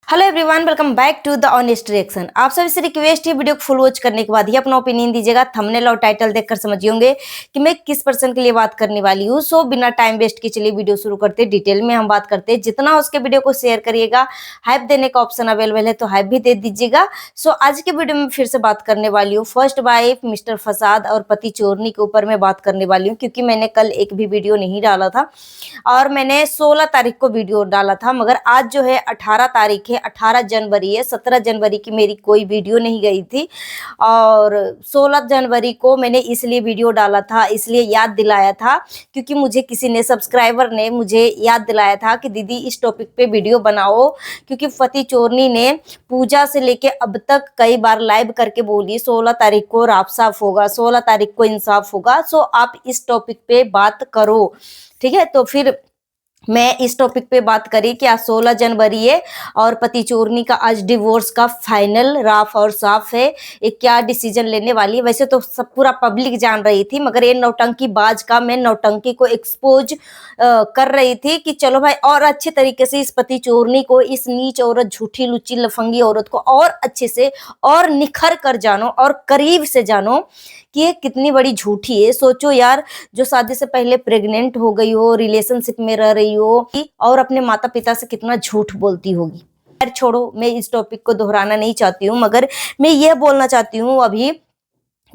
Hello everyone, welcome back to the honest reaction. आप सभी से रिक्वेस्ट है वीडियो को फुल वॉच करने के बाद ही अपना ओपिनियन दीजिएगा। थंबनेल और टाइटल देखकर समझ होंगे कि मैं किस पर्सन के लिए बात करने वाली हूँ। सो बिना टाइम वेस्ट के चलिए वीडियो शुरू करते हैं। डिटेल में हम बात करते हैं। जितना हो उसके वीडियो को शेयर करिएगा। हाइप देने का ऑप्शन अवेलेबल है तो हाइप भी दे दीजिएगा। सो आज के वीडियो में फिर से बात करने वाली हूँ फर्स्ट वाइफ मिस्टर फसाद और पति चोरनी के ऊपर मैं बात करने वाली हूँ, क्योंकि मैंने कल एक भी वीडियो नहीं डाला था और मैंने 16 तारीख को वीडियो डाला था, मगर आज जो है 18 तारीख है, 18 जनवरी है। 17 जनवरी की मेरी कोई वीडियो नहीं गई थी और 16 जनवरी को मैंने इसलिए वीडियो डाला था, इसलिए याद दिलाया था क्योंकि मुझे किसी ने सब्सक्राइबर ने मुझे याद दिलाया था कि दीदी इस टॉपिक पे वीडियो बनाओ, क्योंकि पति चोरनी ने पूजा से लेके अब तक कई बार लाइव करके बोली 16 तारीख को राफ साफ होगा, 16 तारीख को इंसाफ होगा। सो आप इस टॉपिक पे बात करो, ठीक है। तो फिर मैं इस टॉपिक पे बात करी कि आज 16 जनवरी है और पति चोरनी का आज डिवोर्स का फाइनल राफ और साफ है। ये क्या डिसीजन लेने वाली है। वैसे तो सब पूरा पब्लिक जान रही थी, मगर ये नौटंकी बाज का मैं नौटंकी को एक्सपोज कर रही थी कि चलो भाई और अच्छे तरीके से इस पति चोरनी को, इस नीच औरत, झूठी लुच्ची लफंगी औरत को और अच्छे से और निखर कर जानो और करीब से जानो कि ये कितनी बड़ी झूठी है। सोचो यार, जो शादी से पहले प्रेग्नेंट हो गई हो, रिलेशनशिप में रह रही हो और अपने माता पिता से कितना झूठ बोलती होगी। यार छोड़ो, मैं इस टॉपिक को दोहराना नहीं चाहती हूँ, मगर मैं ये बोलना चाहती हूँ अभी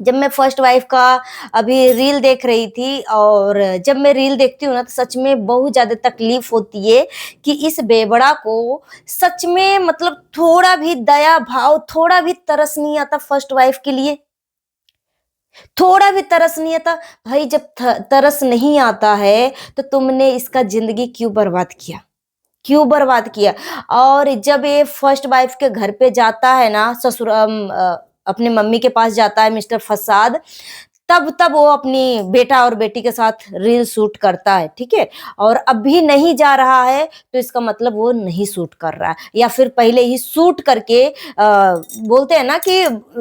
जब मैं फर्स्ट वाइफ का अभी रील देख रही थी और जब मैं रील देखती हूँ ना तो सच में बहुत ज्यादा तकलीफ होती है कि इस बेबड़ा को सच में मतलब थोड़ा भी दया भाव, थोड़ा भी तरस नहीं आता फर्स्ट वाइफ के लिए। थोड़ा भी तरस नहीं आता भाई। जब तरस नहीं आता है तो तुमने इसका जिंदगी क्यों बर्बाद किया, क्यों बर्बाद किया। और जब ये फर्स्ट वाइफ के घर पे जाता है ना, ससुर अपने मम्मी के पास जाता है मिस्टर फसाद, तब तब वो अपनी बेटा और बेटी के साथ रील शूट करता है, ठीक है। और अभी नहीं जा रहा है तो इसका मतलब वो नहीं शूट कर रहा है, या फिर पहले ही शूट करके बोलते हैं ना कि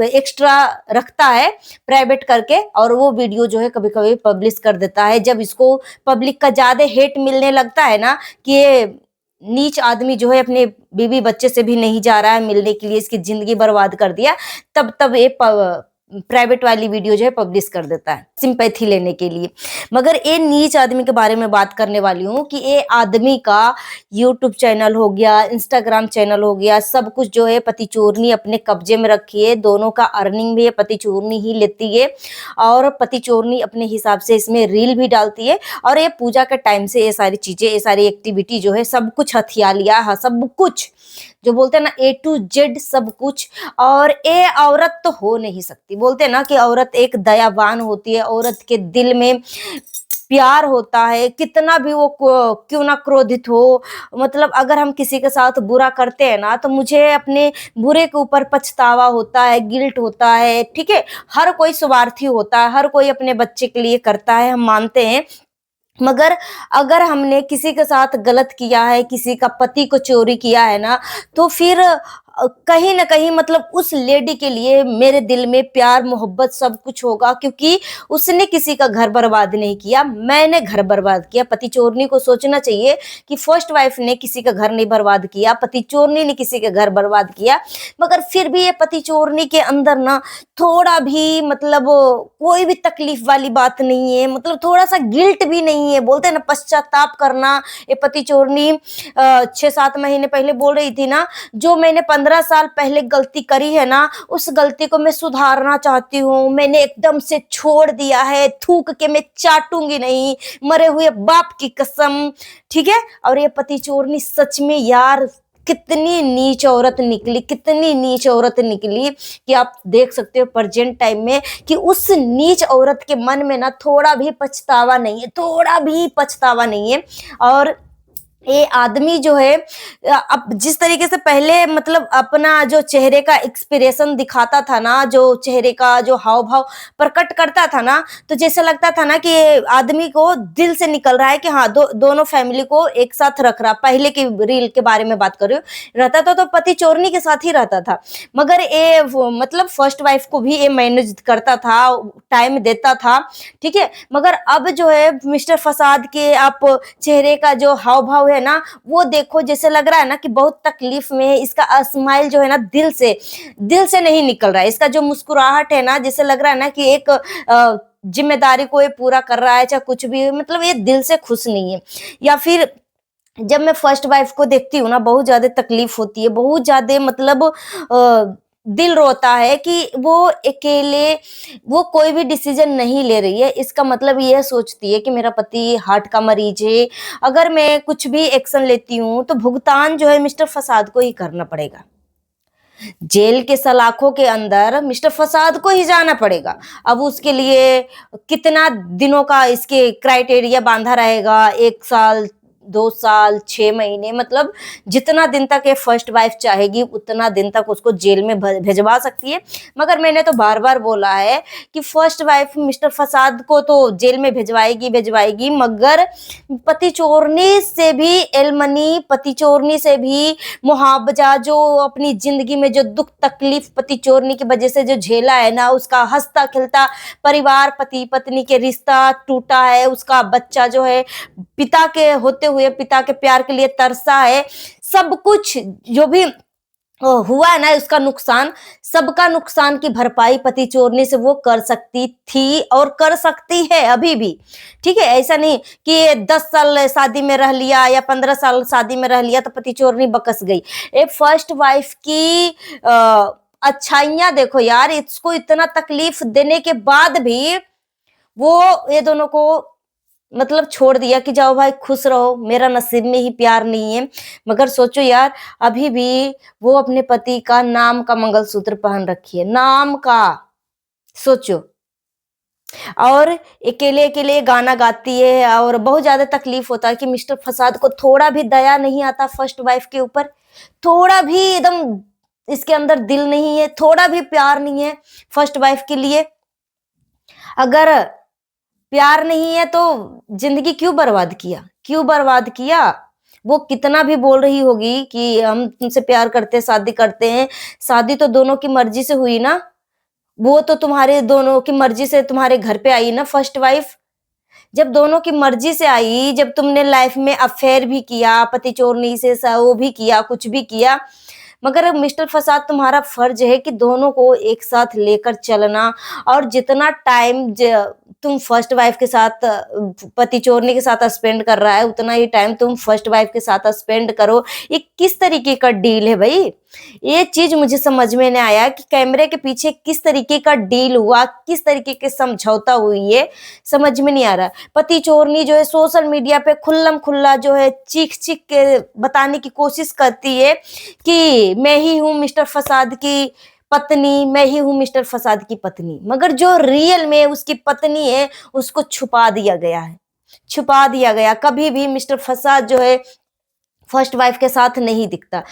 एक्स्ट्रा रखता है प्राइवेट करके, और वो वीडियो जो है कभी कभी पब्लिश कर देता है। जब इसको पब्लिक का ज्यादा हेट मिलने लगता है ना कि ये नीच आदमी जो है अपने बीवी बच्चे से भी नहीं जा रहा है मिलने के लिए, इसकी जिंदगी बर्बाद कर दिया, तब तब ये प्राइवेट वाली वीडियो जो है पब्लिश कर देता है सिंपैथी लेने के लिए। मगर ये नीच आदमी के बारे में बात करने वाली हूँ कि ये आदमी का यूट्यूब चैनल हो गया, इंस्टाग्राम चैनल हो गया, सब कुछ जो है पति चोरनी अपने कब्जे में रखी है। दोनों का अर्निंग भी पति चोरनी ही लेती है और पति चोरनी अपने हिसाब से इसमें रील भी डालती है। और ये पूजा के टाइम से ये सारी चीजें, ये सारी एक्टिविटी जो है सब कुछ हथिया लिया है, सब कुछ जो बोलते हैं ना A to Z सब कुछ। और ये औरत तो हो नहीं सकती। बोलते हैं ना कि औरत एक दयावान होती है, औरत के दिल में प्यार होता है, कितना भी वो क्यों ना क्रोधित हो। मतलब अगर हम किसी के साथ बुरा करते हैं ना तो मुझे अपने बुरे के ऊपर पछतावा होता है, गिल्ट होता है, ठीक है। हर कोई स्वार्थी होता है, हर कोई अपने बच्चे के लिए करता है, हम मानते हैं। मगर अगर हमने किसी के साथ गलत किया है, किसी का पति को चोरी किया है ना, तो फिर कहीं ना कहीं मतलब उस लेडी के लिए मेरे दिल में प्यार मोहब्बत सब कुछ होगा, क्योंकि उसने किसी का घर बर्बाद नहीं किया, मैंने घर बर्बाद किया। पति चोरनी को सोचना चाहिए कि फर्स्ट वाइफ ने किसी का घर नहीं बर्बाद किया, पति चोरनी ने किसी का घर बर्बाद किया। मगर फिर भी ये पति चोरनी के अंदर ना थोड़ा भी मतलब कोई भी तकलीफ वाली बात नहीं है, मतलब थोड़ा सा गिल्ट भी नहीं है। बोलते हैं ना पश्चाताप करना। ये पति चोरनी 6-7 महीने पहले बोल रही थी ना, जो मैंने 15 साल पहले गलती करी है ना, उस गलती को मैं सुधारना चाहती हूँ, मैंने एकदम से छोड़ दिया है, थूक के मैं चाटूंगी नहीं, मरे हुए बाप की कसम, ठीक है। और ये पति चोरनी सच में यार कितनी नीच औरत निकली, कितनी नीच औरत निकली कि आप देख सकते हो प्रेजेंट टाइम में कि उस नीच औरत के मन में ना थोड़ा भी पछतावा नहीं है, थोड़ा भी पछतावा नहीं है। और ये आदमी जो है अब जिस तरीके से पहले मतलब अपना जो चेहरे का एक्सप्रेशन दिखाता था ना, जो चेहरे का जो हाव भाव प्रकट करता था ना, तो जैसे लगता था ना कि आदमी को दिल से निकल रहा है कि हाँ दोनों फैमिली को एक साथ रख रहा। पहले की रील के बारे में बात कर रही हूँ, रहता था तो पति चोरनी के साथ ही रहता था, मगर ये मतलब फर्स्ट वाइफ को भी ये मैनेज करता था, टाइम देता था, ठीक है। मगर अब जो है मिस्टर फसाद के आप चेहरे का जो हाव भाव है ना वो देखो जैसे लग रहा है ना कि बहुत तकलीफ में है। इसका स्माइल जो है ना दिल से नहीं निकल रहा है। इसका जो मुस्कुराहट है ना जैसे लग रहा है ना कि एक जिम्मेदारी को ये पूरा कर रहा है, चाहे कुछ भी, मतलब ये दिल से खुश नहीं है। या फिर जब मैं फर्स्ट वाइफ को देखती हूँ ना बहुत ज्यादा तकलीफ होती है, बहुत ज्यादा मतलब दिल रोता है कि वो अकेले वो कोई भी डिसीजन नहीं ले रही है। इसका मतलब ये सोचती है कि मेरा पति हार्ट का मरीज है, अगर मैं कुछ भी एक्शन लेती हूँ तो भुगतान जो है मिस्टर फसाद को ही करना पड़ेगा। जेल के सलाखों के अंदर मिस्टर फसाद को ही जाना पड़ेगा। अब उसके लिए कितना दिनों का इसके क्राइटेरिया बांधा रहेगा, 1 साल, 2 साल, 6 महीने, मतलब जितना दिन तक ये फर्स्ट वाइफ चाहेगी उतना दिन तक उसको जेल में भेजवा सकती है। मगर मैंने तो बार बार बोला है कि फर्स्ट वाइफ मिस्टर फसाद को तो जेल में भेजवाएगी, मगर पति चोरने से भी एलमनी, पति चोरने से भी मुआवजा, जो अपनी जिंदगी में जो दुख तकलीफ पति चोरने की वजह से जो झेला है ना, उसका हंसता खिलता परिवार, पति पत्नी के रिश्ता टूटा है, उसका बच्चा जो है पिता के होते हुए पिता के प्यार के लिए तरसा है, सब कुछ जो भी हुआ है ना उसका नुकसान, सबका नुकसान की भरपाई पति चोरने से वो कर सकती थी और कर सकती है अभी भी। ठीक है, ऐसा नहीं कि 10 साल शादी में रह लिया या 15 साल शादी में रह लिया तो पति चोरनी बकस गई। एक फर्स्ट वाइफ की अच्छाइयां देखो यार, इसको इतना तकलीफ देने के बाद भी वो ये दोनों को मतलब छोड़ दिया कि जाओ भाई खुश रहो, मेरा नसीब में ही प्यार नहीं है। मगर सोचो यार, अभी भी वो अपने पति का नाम का मंगलसूत्र पहन रखी है, नाम का, सोचो। और अकेले अकेले गाना गाती है और बहुत ज्यादा तकलीफ होता है कि मिस्टर फसाद को थोड़ा भी दया नहीं आता फर्स्ट वाइफ के ऊपर, थोड़ा भी एकदम इसके अंदर दिल नहीं है, थोड़ा भी प्यार नहीं है फर्स्ट वाइफ के लिए। अगर प्यार नहीं है तो जिंदगी क्यों बर्बाद किया, क्यों बर्बाद किया? वो कितना भी बोल रही होगी कि हम तुमसे प्यार करते हैं, शादी करते हैं, शादी तो दोनों की मर्जी से हुई ना, वो तो तुम्हारे दोनों की मर्जी से तुम्हारे घर पे आई ना फर्स्ट वाइफ। जब दोनों की मर्जी से आई, जब तुमने लाइफ में अफेयर भी किया, पति चोरनी से वो भी किया, कुछ भी किया, मगर मिस्टर फसाद तुम्हारा फर्ज है कि दोनों को एक साथ लेकर चलना। और जितना टाइम तुम फर्स्ट वाइफ के साथ पति चोरने के साथ स्पेंड कर रहा है, उतना ही टाइम तुम फर्स्ट वाइफ के साथ स्पेंड करो। ये किस तरीके का डील है भाई? ये चीज मुझे समझ में नहीं आया कि कैमरे के पीछे किस तरीके का डील हुआ, किस तरीके के समझौता हुई है, समझ में नहीं आ रहा। पति चोरनी जो है सोशल मीडिया पे खुल्लम खुल्ला जो है चीख चीख के बताने की कोशिश करती है कि मैं ही हूं मिस्टर फसाद की पत्नी, मैं ही हूं मिस्टर फसाद की पत्नी, मगर जो रियल में उसकी पत्नी है उसको छुपा दिया गया है, छुपा दिया गया। कभी भी मिस्टर फसाद जो है फर्स्ट वाइफ के साथ नहीं दिखता।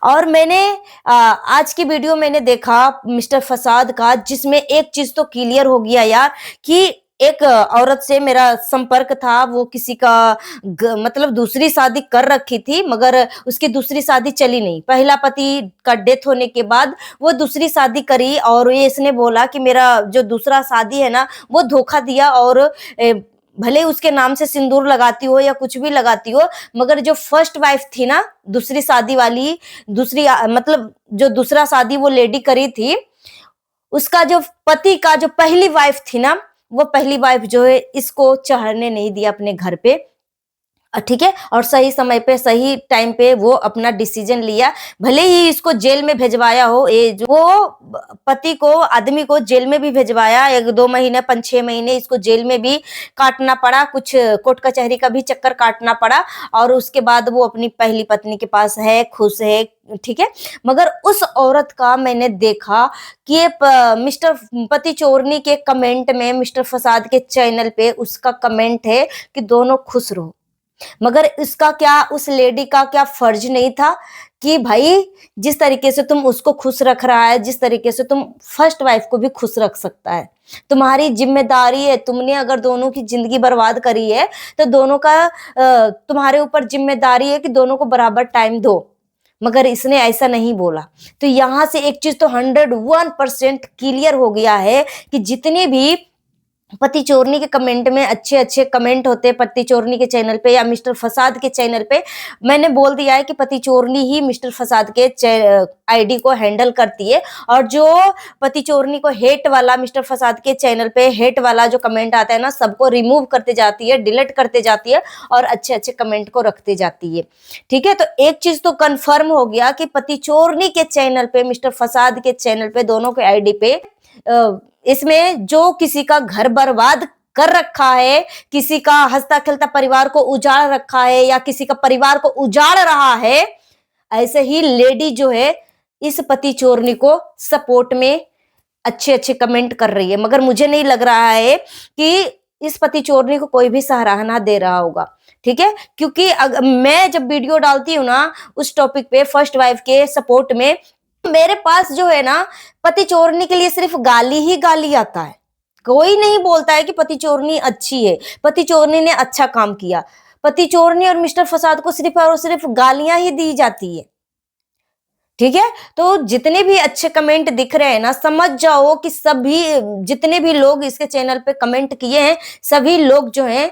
और मैंने आज की वीडियो मैंने देखा मिस्टर फसाद का, जिसमें एक चीज तो क्लियर हो गया यार कि एक औरत से मेरा संपर्क था, वो किसी का मतलब दूसरी शादी कर रखी थी, मगर उसकी दूसरी शादी चली नहीं। पहला पति का डेथ होने के बाद वो दूसरी शादी करी और ये इसने बोला कि मेरा जो दूसरा शादी है ना वो धोखा दिया, और भले उसके नाम से सिंदूर लगाती हो या कुछ भी लगाती हो, मगर जो फर्स्ट वाइफ थी ना, दूसरी शादी वाली, दूसरी मतलब जो दूसरा शादी वो लेडी करी थी, उसका जो पति का जो पहली वाइफ थी ना, वो पहली वाइफ जो है इसको चढ़ने नहीं दिया अपने घर पे। ठीक है, और सही समय पे सही टाइम पे वो अपना डिसीजन लिया। भले ही इसको जेल में भेजवाया हो, ये जो वो पति को, आदमी को जेल में भी भेजवाया, 1-2 महीने 5-6 महीने इसको जेल में भी काटना पड़ा, कुछ कोर्ट कचहरी का भी चक्कर काटना पड़ा, और उसके बाद वो अपनी पहली पत्नी के पास है, खुश है। ठीक है, मगर उस औरत का मैंने देखा कि मिस्टर पति चोरनी के कमेंट में, मिस्टर फसाद के चैनल पे उसका कमेंट है कि दोनों खुश रहो। मगर इसका क्या, उस लेडी का क्या फर्ज नहीं था कि भाई जिस तरीके से तुम उसको खुश रख रहा है, जिस तरीके से तुम फर्स्ट वाइफ को भी खुश रख सकता है। तुम्हारी जिम्मेदारी है, तुमने अगर दोनों की जिंदगी बर्बाद करी है तो दोनों का तुम्हारे ऊपर जिम्मेदारी है कि दोनों को बराबर टाइम दो। मगर इसने ऐसा नहीं बोला। तो यहां से एक चीज तो 101% क्लियर हो गया है कि जितने भी पति चोरनी के कमेंट में अच्छे अच्छे कमेंट होते हैं पति चोरनी के चैनल पे या मिस्टर फसाद के चैनल पे। मैंने बोल दिया है कि पति चोरनी ही मिस्टर फसाद के आईडी को हैंडल करती है, और जो पति चोरनी को हेट वाला मिस्टर फसाद के चैनल पे हेट वाला जो कमेंट आता है ना, सबको रिमूव करते जाती है, डिलीट करते जाती है और अच्छे अच्छे कमेंट को रखते जाती है। ठीक है, तो एक चीज तो कंफर्म हो गया कि पति चोरनी के चैनल पे, मिस्टर फसाद के चैनल पे, दोनों के आईडी पे इसमें जो किसी का घर बर्बाद कर रखा है, किसी का हंसता खेलता परिवार को उजाड़ रखा है, या किसी का परिवार को उजाड़ रहा है, ऐसे ही लेडी जो है इस पति चोरनी को सपोर्ट में अच्छे अच्छे कमेंट कर रही है। मगर मुझे नहीं लग रहा है कि इस पति चोरनी को कोई भी सराहना दे रहा होगा। ठीक है, क्योंकि मैं जब वीडियो डालती हूँ ना उस टॉपिक पे, फर्स्ट वाइफ के सपोर्ट में, मेरे पास जो है ना पति चोरनी के लिए सिर्फ गाली ही गाली आता है। कोई नहीं बोलता है कि पति चोरनी अच्छी है, पति चोरनी ने अच्छा काम किया। पति चोरनी और मिस्टर फसाद को सिर्फ और सिर्फ गालियां ही दी जाती है। ठीक है, तो जितने भी अच्छे कमेंट दिख रहे हैं ना, समझ जाओ कि सभी जितने भी लोग इसके चैनल पे कमेंट किए हैं, सभी लोग जो हैं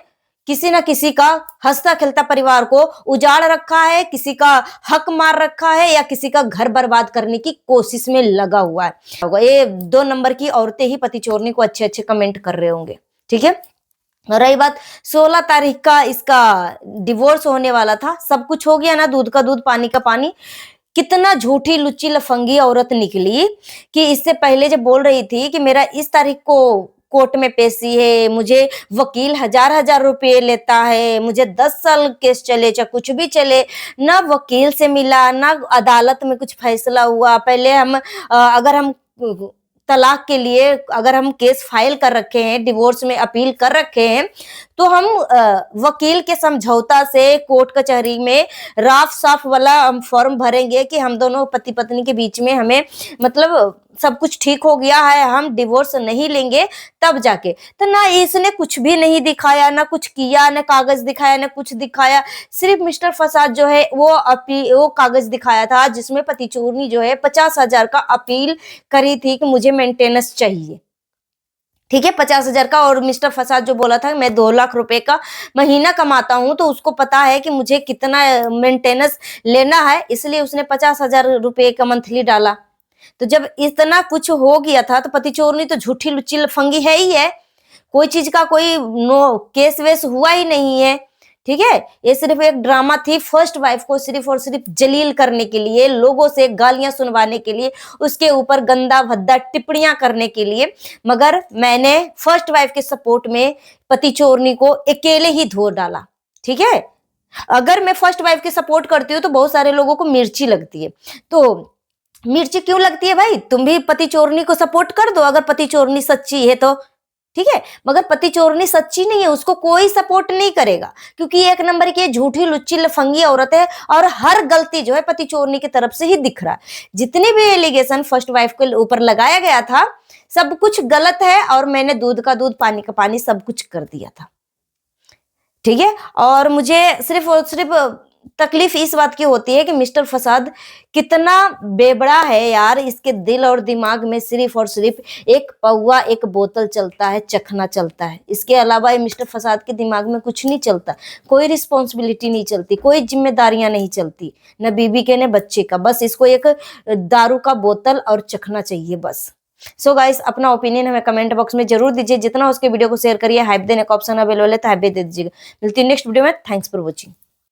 किसी ना किसी का हंसता खेलता परिवार को उजाड़ रखा है, किसी का हक मार रखा है, या किसी का घर बर्बाद करने की कोशिश में लगा हुआ है। ये 2 नंबर की औरतें ही पति चोरनी को अच्छे अच्छे कमेंट कर रहे होंगे। ठीक है, रही बात 16 तारीख का इसका डिवोर्स होने वाला था, सब कुछ हो गया ना, दूध का दूध पानी का पानी। कितना झूठी लुच्ची लफंगी औरत निकली कि इससे पहले जब बोल रही थी कि मेरा इस तारीख को कोर्ट में पेशी है, मुझे वकील 1000-1000 रुपये लेता है, मुझे 10 साल केस चले चाहे कुछ भी चले, ना वकील से मिला, ना अदालत में कुछ फैसला हुआ। पहले हम अगर हम तलाक के लिए अगर हम केस फाइल कर रखे हैं, डिवोर्स में अपील कर रखे हैं, तो हम वकील के समझौता से कोर्ट कचहरी में राफ साफ वाला हम फॉर्म भरेंगे कि हम दोनों पति पत्नी के बीच में हमें मतलब सब कुछ ठीक हो गया है, हम डिवोर्स नहीं लेंगे, तब जाके। तो ना इसने कुछ भी नहीं दिखाया, ना कुछ किया, ना कागज दिखाया, ना कुछ दिखाया। सिर्फ मिस्टर फसाद जो है वो कागज दिखाया था जिसमें पति चोरनी जो है 50,000 का अपील करी थी कि मुझे मेंटेनेंस चाहिए। ठीक है, 50,000 का। और मिस्टर फसाद जो बोला था मैं 2 लाख रुपए का महीना कमाता हूं, तो उसको पता है कि मुझे कितना मेंटेनेंस लेना है, इसलिए उसने 50,000 रुपए का मंथली डाला। तो जब इतना कुछ हो गया था तो पति चोरनी तो झूठी लुच्ची लफंगी है ही है। कोई चीज का कोई नो केस वेस हुआ ही नहीं है। ठीक है, ये सिर्फ एक ड्रामा थी फर्स्ट वाइफ को सिर्फ और सिर्फ जलील करने के लिए, लोगों से गालियां सुनवाने के लिए, उसके ऊपर गंदा भद्दा टिप्पणियां करने के लिए। मगर मैंने फर्स्ट वाइफ के सपोर्ट में पति चोरनी को अकेले ही धो डाला। ठीक है, अगर मैं फर्स्ट वाइफ के सपोर्ट करती हूँ तो बहुत सारे लोगों को मिर्ची लगती है। तो मिर्ची क्यों लगती है भाई? तुम भी पति चोरनी को सपोर्ट कर दो अगर पति चोरनी सच्ची है तो। ठीक है, मगर पति चोरनी सच्ची नहीं है, उसको कोई सपोर्ट नहीं करेगा, क्योंकि एक नंबर की झूठी लुच्ची लफंगी औरत है और हर गलती जो है पति चोरनी की तरफ से ही दिख रहा है। जितने भी एलिगेशन फर्स्ट वाइफ के ऊपर लगाया गया था सब कुछ गलत है, और मैंने दूध का दूध पानी का पानी सब कुछ कर दिया था। ठीक है, और मुझे सिर्फ और सिर्फ तकलीफ इस बात की होती है कि मिस्टर फसाद कितना बेबड़ा है यार। इसके दिल और दिमाग में सिर्फ और सिर्फ एक पौवा एक बोतल चलता है, चखना चलता है। इसके अलावा ये मिस्टर फसाद के दिमाग में कुछ नहीं चलता, कोई रिस्पॉन्सिबिलिटी नहीं चलती, कोई जिम्मेदारियां नहीं चलती, न बीबी के न बच्चे का। बस इसको एक दारू का बोतल और चखना चाहिए बस। सो गाइस, अपना ओपिनियन हमें कमेंट बॉक्स में जरूर दीजिए। जितना उसके वीडियो को शेयर करिए, हाइप देने का ऑप्शन अवेलेबल है तो हाइप दे दीजिएगा। मिलती है नेक्स्ट वीडियो में। Thanks for watching.